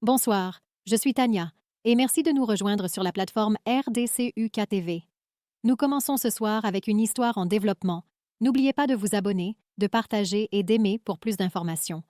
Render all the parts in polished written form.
Bonsoir, je suis Tania, et merci de nous rejoindre sur la plateforme RDCUK-TV. Nous commençons ce soir avec une histoire en développement. N'oubliez pas de vous abonner, de partager et d'aimer pour plus d'informations.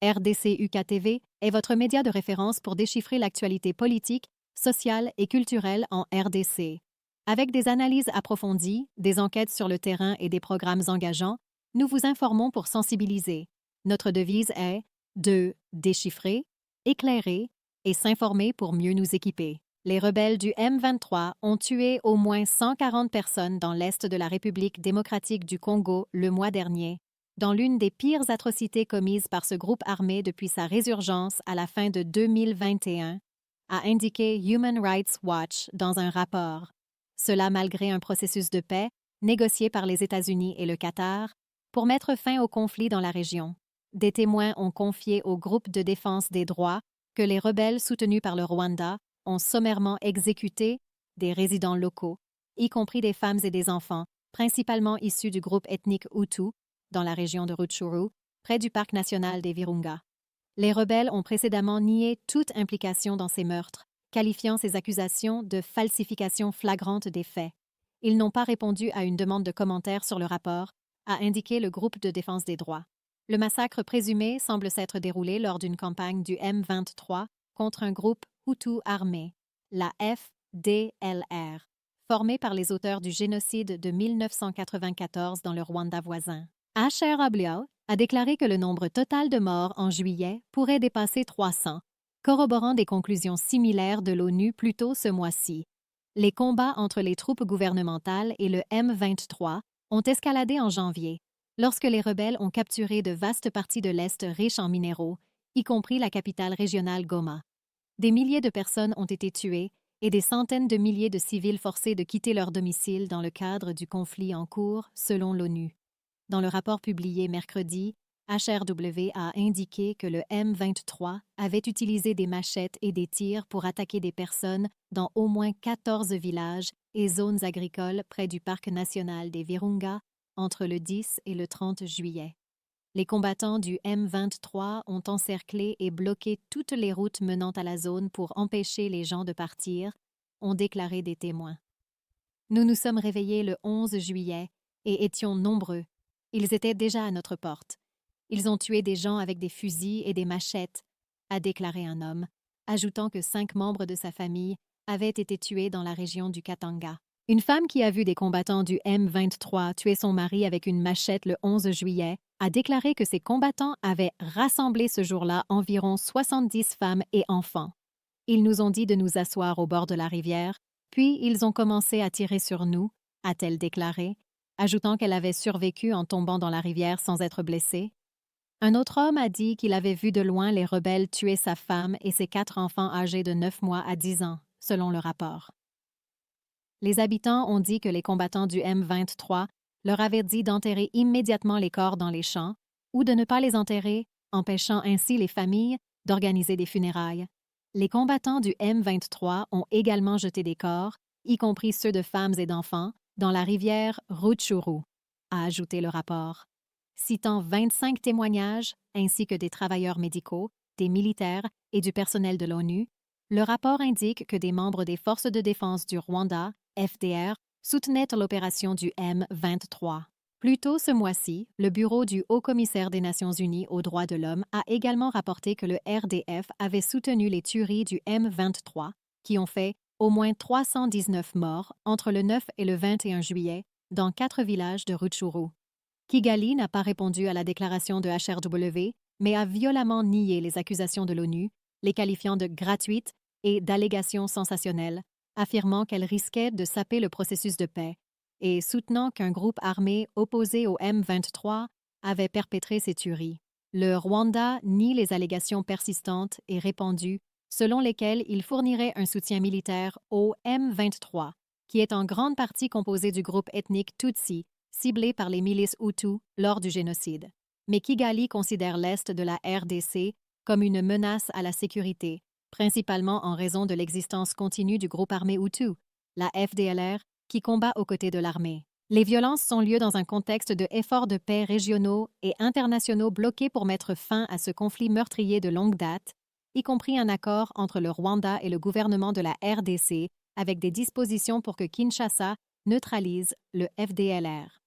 RDCUK-TV est votre média de référence pour déchiffrer l'actualité politique, sociale et culturelle en RDC. Avec des analyses approfondies, des enquêtes sur le terrain et des programmes engageants, nous vous informons pour sensibiliser. Notre devise est de déchiffrer, éclairer et s'informer pour mieux nous équiper. Les rebelles du M23 ont tué au moins 140 personnes dans l'est de la République démocratique du Congo le mois dernier, dans l'une des pires atrocités commises par ce groupe armé depuis sa résurgence à la fin de 2021, a indiqué Human Rights Watch dans un rapport. Cela malgré un processus de paix négocié par les États-Unis et le Qatar pour mettre fin au conflit dans la région. Des témoins ont confié au groupe de défense des droits que les rebelles soutenus par le Rwanda ont sommairement exécuté des résidents locaux, y compris des femmes et des enfants, principalement issus du groupe ethnique Hutu, dans la région de Rutshuru, près du parc national des Virunga. Les rebelles ont précédemment nié toute implication dans ces meurtres, qualifiant ces accusations de falsification flagrante des faits. Ils n'ont pas répondu à une demande de commentaire sur le rapport, a indiqué le groupe de défense des droits. Le massacre présumé semble s'être déroulé lors d'une campagne du M23 contre un groupe Hutu armé, la FDLR, formé par les auteurs du génocide de 1994 dans le Rwanda voisin. Asher Abliao a déclaré que le nombre total de morts en juillet pourrait dépasser 300, corroborant des conclusions similaires de l'ONU plus tôt ce mois-ci. Les combats entre les troupes gouvernementales et le M23 ont escaladé en janvier, lorsque les rebelles ont capturé de vastes parties de l'Est riches en minéraux, y compris la capitale régionale Goma. Des milliers de personnes ont été tuées et des centaines de milliers de civils forcés de quitter leur domicile dans le cadre du conflit en cours, selon l'ONU. Dans le rapport publié mercredi, HRW a indiqué que le M23 avait utilisé des machettes et des tirs pour attaquer des personnes dans au moins 14 villages et zones agricoles près du parc national des Virunga entre le 10 et le 30 juillet. Les combattants du M23 ont encerclé et bloqué toutes les routes menant à la zone pour empêcher les gens de partir, ont déclaré des témoins. Nous nous sommes réveillés le 11 juillet et étions nombreux. Ils étaient déjà à notre porte. Ils ont tué des gens avec des fusils et des machettes, a déclaré un homme, ajoutant que 5 membres de sa famille avaient été tués dans la région du Katanga. Une femme qui a vu des combattants du M23 tuer son mari avec une machette le 11 juillet a déclaré que ces combattants avaient rassemblé ce jour-là environ 70 femmes et enfants. Ils nous ont dit de nous asseoir au bord de la rivière, puis ils ont commencé à tirer sur nous, a-t-elle déclaré, ajoutant qu'elle avait survécu en tombant dans la rivière sans être blessée. Un autre homme a dit qu'il avait vu de loin les rebelles tuer sa femme et ses 4 enfants âgés de 9 mois à 10 ans, selon le rapport. Les habitants ont dit que les combattants du M23 leur avaient dit d'enterrer immédiatement les corps dans les champs ou de ne pas les enterrer, empêchant ainsi les familles d'organiser des funérailles. Les combattants du M23 ont également jeté des corps, y compris ceux de femmes et d'enfants, dans la rivière Rutshuru, a ajouté le rapport. Citant 25 témoignages, ainsi que des travailleurs médicaux, des militaires et du personnel de l'ONU, le rapport indique que des membres des forces de défense du Rwanda, FDR, soutenaient l'opération du M23. Plus tôt ce mois-ci, le bureau du Haut-Commissaire des Nations unies aux droits de l'homme a également rapporté que le RDF avait soutenu les tueries du M23, qui ont fait au moins 319 morts entre le 9 et le 21 juillet dans 4 villages de Rutshuru. Kigali n'a pas répondu à la déclaration de HRW, mais a violemment nié les accusations de l'ONU, les qualifiant de gratuites et d'allégations sensationnelles, affirmant qu'elles risquaient de saper le processus de paix et soutenant qu'un groupe armé opposé au M23 avait perpétré ces tueries. Le Rwanda nie les allégations persistantes et répandues selon lesquelles il fournirait un soutien militaire au M23, qui est en grande partie composé du groupe ethnique Tutsi, ciblé par les milices Hutus lors du génocide. Mais Kigali considère l'Est de la RDC comme une menace à la sécurité, principalement en raison de l'existence continue du groupe armé Hutu, la FDLR, qui combat aux côtés de l'armée. Les violences ont lieu dans un contexte de efforts de paix régionaux et internationaux bloqués pour mettre fin à ce conflit meurtrier de longue date, y compris un accord entre le Rwanda et le gouvernement de la RDC avec des dispositions pour que Kinshasa neutralise le FDLR.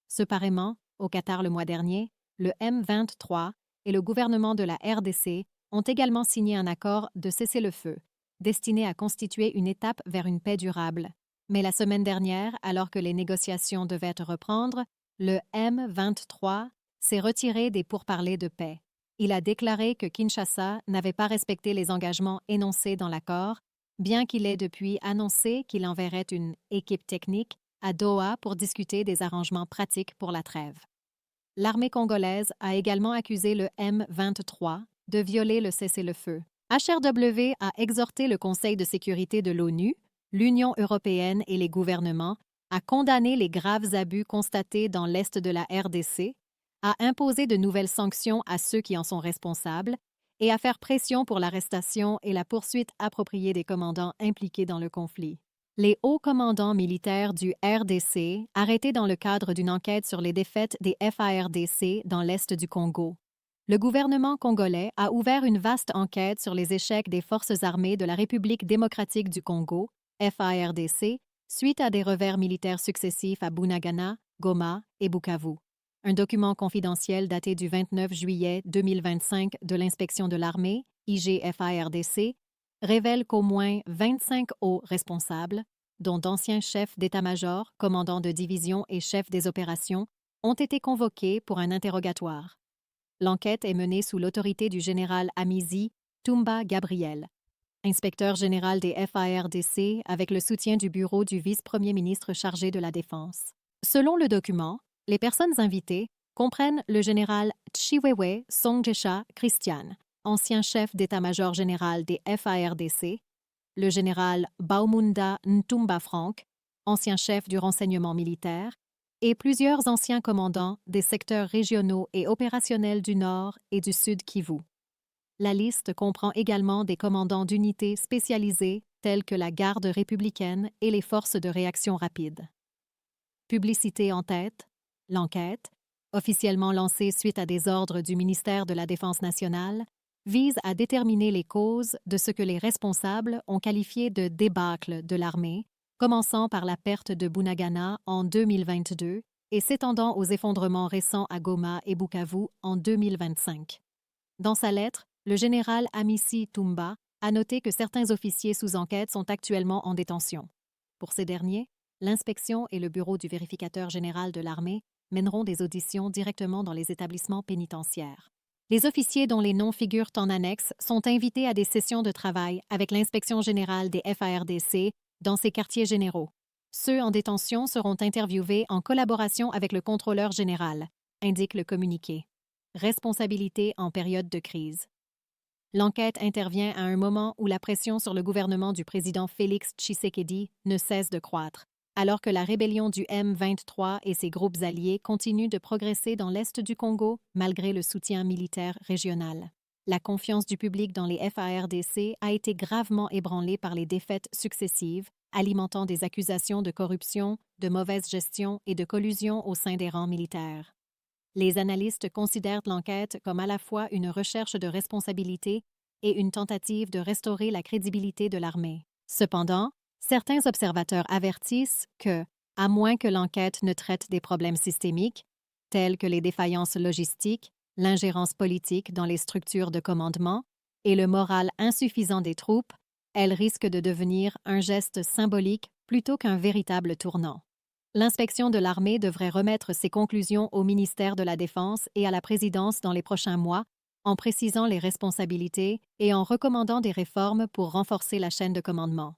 Séparément, au Qatar le mois dernier, le M23 et le gouvernement de la RDC ont également signé un accord de cessez-le-feu, destiné à constituer une étape vers une paix durable. Mais la semaine dernière, alors que les négociations devaient reprendre, le M23 s'est retiré des pourparlers de paix. Il a déclaré que Kinshasa n'avait pas respecté les engagements énoncés dans l'accord, bien qu'il ait depuis annoncé qu'il enverrait une équipe technique à Doha pour discuter des arrangements pratiques pour la trêve. L'armée congolaise a également accusé le M23 de violer le cessez-le-feu. HRW a exhorté le Conseil de sécurité de l'ONU, l'Union européenne et les gouvernements à condamner les graves abus constatés dans l'est de la RDC, à imposer de nouvelles sanctions à ceux qui en sont responsables et à faire pression pour l'arrestation et la poursuite appropriée des commandants impliqués dans le conflit. Les hauts commandants militaires du RDC, arrêtés dans le cadre d'une enquête sur les défaites des FARDC dans l'est du Congo. Le gouvernement congolais a ouvert une vaste enquête sur les échecs des forces armées de la République démocratique du Congo, FARDC, suite à des revers militaires successifs à Bunagana, Goma et Bukavu. Un document confidentiel daté du 29 juillet 2025 de l'inspection de l'armée, IGFARDC, révèle qu'au moins 25 hauts responsables, dont d'anciens chefs d'état-major, commandants de division et chefs des opérations, ont été convoqués pour un interrogatoire. L'enquête est menée sous l'autorité du général Amizi Toumba Gabriel, inspecteur général des FARDC, avec le soutien du bureau du vice-premier ministre chargé de la Défense. Selon le document, les personnes invitées comprennent le général Chiwewe Songjesha Christian, ancien chef d'état-major général des FARDC, le général Baumunda Ntumba Frank, ancien chef du renseignement militaire, et plusieurs anciens commandants des secteurs régionaux et opérationnels du Nord et du Sud Kivu. La liste comprend également des commandants d'unités spécialisées telles que la garde républicaine et les forces de réaction rapide. Publicité en tête, l'enquête, officiellement lancée suite à des ordres du ministère de la Défense nationale, vise à déterminer les causes de ce que les responsables ont qualifié de débâcle de l'armée, commençant par la perte de Bunagana en 2022 et s'étendant aux effondrements récents à Goma et Bukavu en 2025. Dans sa lettre, le général Amici Toumba a noté que certains officiers sous enquête sont actuellement en détention. Pour ces derniers, l'inspection et le bureau du vérificateur général de l'armée mèneront des auditions directement dans les établissements pénitentiaires. Les officiers dont les noms figurent en annexe sont invités à des sessions de travail avec l'inspection générale des FARDC dans ces quartiers généraux. Ceux en détention seront interviewés en collaboration avec le contrôleur général, indique le communiqué. Responsabilité en période de crise. L'enquête intervient à un moment où la pression sur le gouvernement du président Félix Tshisekedi ne cesse de croître, alors que la rébellion du M23 et ses groupes alliés continuent de progresser dans l'est du Congo malgré le soutien militaire régional. La confiance du public dans les FARDC a été gravement ébranlée par les défaites successives, alimentant des accusations de corruption, de mauvaise gestion et de collusion au sein des rangs militaires. Les analystes considèrent l'enquête comme à la fois une recherche de responsabilité et une tentative de restaurer la crédibilité de l'armée. Cependant, certains observateurs avertissent que, à moins que l'enquête ne traite des problèmes systémiques, tels que les défaillances logistiques, l'ingérence politique dans les structures de commandement et le moral insuffisant des troupes, elle risque de devenir un geste symbolique plutôt qu'un véritable tournant. L'inspection de l'armée devrait remettre ses conclusions au ministère de la Défense et à la présidence dans les prochains mois, en précisant les responsabilités et en recommandant des réformes pour renforcer la chaîne de commandement.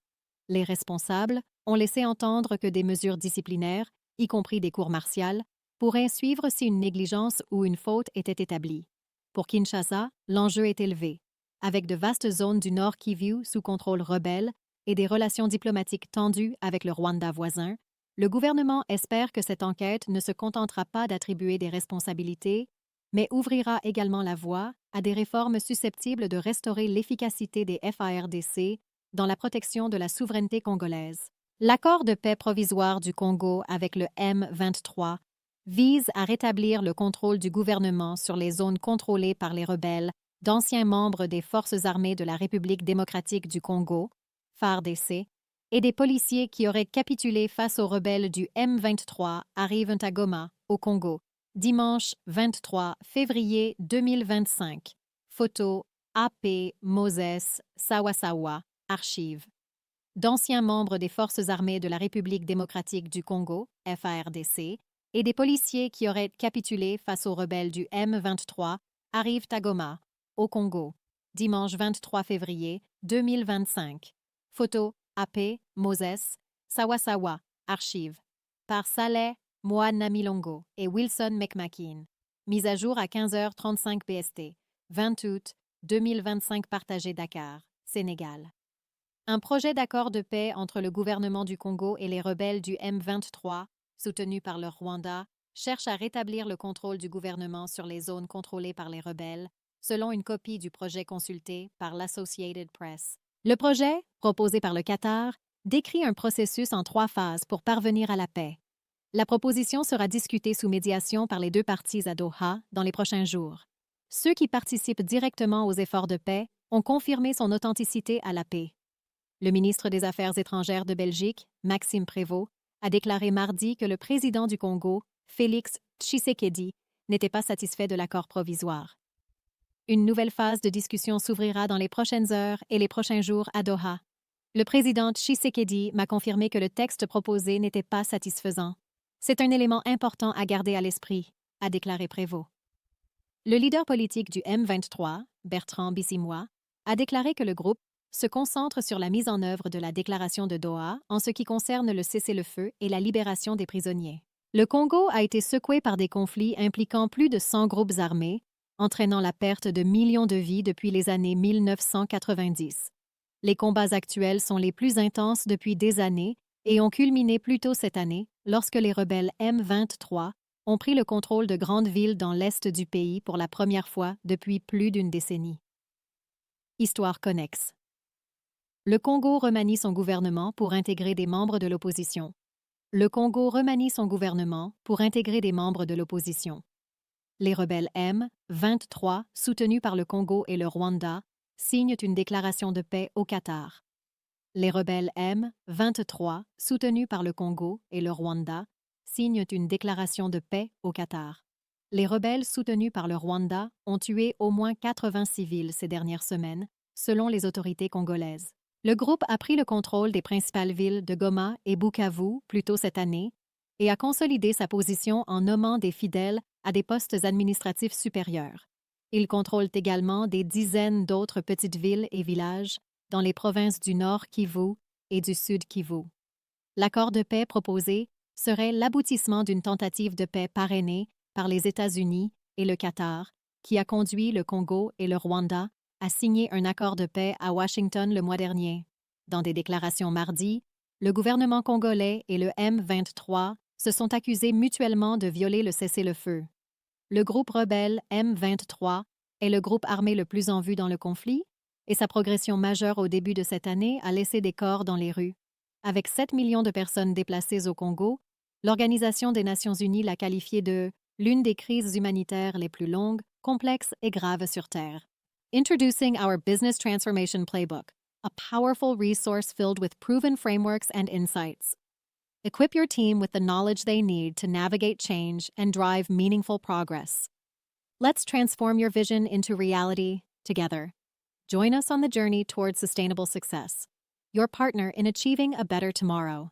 Les responsables ont laissé entendre que des mesures disciplinaires, y compris des cours martiales, pourraient suivre si une négligence ou une faute était établie. Pour Kinshasa, l'enjeu est élevé. Avec de vastes zones du Nord Kivu sous contrôle rebelle et des relations diplomatiques tendues avec le Rwanda voisin, le gouvernement espère que cette enquête ne se contentera pas d'attribuer des responsabilités, mais ouvrira également la voie à des réformes susceptibles de restaurer l'efficacité des FARDC dans la protection de la souveraineté congolaise. L'accord de paix provisoire du Congo avec le M23 vise à rétablir le contrôle du gouvernement sur les zones contrôlées par les rebelles d'anciens membres des Forces armées de la République démocratique du Congo, FARDC, et des policiers qui auraient capitulé face aux rebelles du M23 arrivent à Goma, au Congo, dimanche 23 février 2025. Photo AP Moses Sawasawa, archives. D'anciens membres des Forces armées de la République démocratique du Congo, FARDC, et des policiers qui auraient capitulé face aux rebelles du M23 arrivent à Goma, au Congo, dimanche 23 février 2025. Photo AP Moses Sawasawa, archives. Par Saleh Moanamilongo et Wilson McMakin. Mise à jour à 15h35 PST, 20 août 2025. Partagé Dakar, Sénégal. Un projet d'accord de paix entre le gouvernement du Congo et les rebelles du M23, soutenu par le Rwanda, cherche à rétablir le contrôle du gouvernement sur les zones contrôlées par les rebelles, selon une copie du projet consulté par l'Associated Press. Le projet, proposé par le Qatar, décrit un processus en 3 phases pour parvenir à la paix. La proposition sera discutée sous médiation par les 2 parties à Doha dans les prochains jours. Ceux qui participent directement aux efforts de paix ont confirmé son authenticité à la paix. Le ministre des Affaires étrangères de Belgique, Maxime Prévost, a déclaré mardi que le président du Congo, Félix Tshisekedi, n'était pas satisfait de l'accord provisoire. Une nouvelle phase de discussion s'ouvrira dans les prochaines heures et les prochains jours à Doha. Le président Tshisekedi m'a confirmé que le texte proposé n'était pas satisfaisant. C'est un élément important à garder à l'esprit, a déclaré Prévost. Le leader politique du M23, Bertrand Bisimwa, a déclaré que le groupe se concentre sur la mise en œuvre de la déclaration de Doha en ce qui concerne le cessez-le-feu et la libération des prisonniers. Le Congo a été secoué par des conflits impliquant plus de 100 groupes armés, entraînant la perte de millions de vies depuis les années 1990. Les combats actuels sont les plus intenses depuis des années et ont culminé plus tôt cette année lorsque les rebelles M23 ont pris le contrôle de grandes villes dans l'est du pays pour la première fois depuis plus d'une décennie. Histoire connexe. Le Congo remanie son gouvernement pour intégrer des membres de l'opposition. Le Congo remanie son gouvernement pour intégrer des membres de l'opposition. Les rebelles M23, soutenus par le Congo et le Rwanda, signent une déclaration de paix au Qatar. Les rebelles M23, soutenus par le Congo et le Rwanda, signent une déclaration de paix au Qatar. Les rebelles soutenus par le Rwanda ont tué au moins 80 civils ces dernières semaines, selon les autorités congolaises. Le groupe a pris le contrôle des principales villes de Goma et Bukavu plus tôt cette année et a consolidé sa position en nommant des fidèles à des postes administratifs supérieurs. Il contrôle également des dizaines d'autres petites villes et villages dans les provinces du Nord Kivu et du Sud Kivu. L'accord de paix proposé serait l'aboutissement d'une tentative de paix parrainée par les États-Unis et le Qatar, qui a conduit le Congo et le Rwanda à signer un accord de paix à Washington le mois dernier. Dans des déclarations mardi, le gouvernement congolais et le M23 se sont accusés mutuellement de violer le cessez-le-feu. Le groupe rebelle M23 est le groupe armé le plus en vue dans le conflit, et sa progression majeure au début de cette année a laissé des corps dans les rues. Avec 7 millions de personnes déplacées au Congo, l'Organisation des Nations unies l'a qualifiée de l'une des crises humanitaires les plus longues, complexes et graves sur Terre. Introducing our Business Transformation Playbook, a powerful resource filled with proven frameworks and insights. Equip your team with the knowledge they need to navigate change and drive meaningful progress. Let's transform your vision into reality together. Join us on the journey towards sustainable success, your partner in achieving a better tomorrow.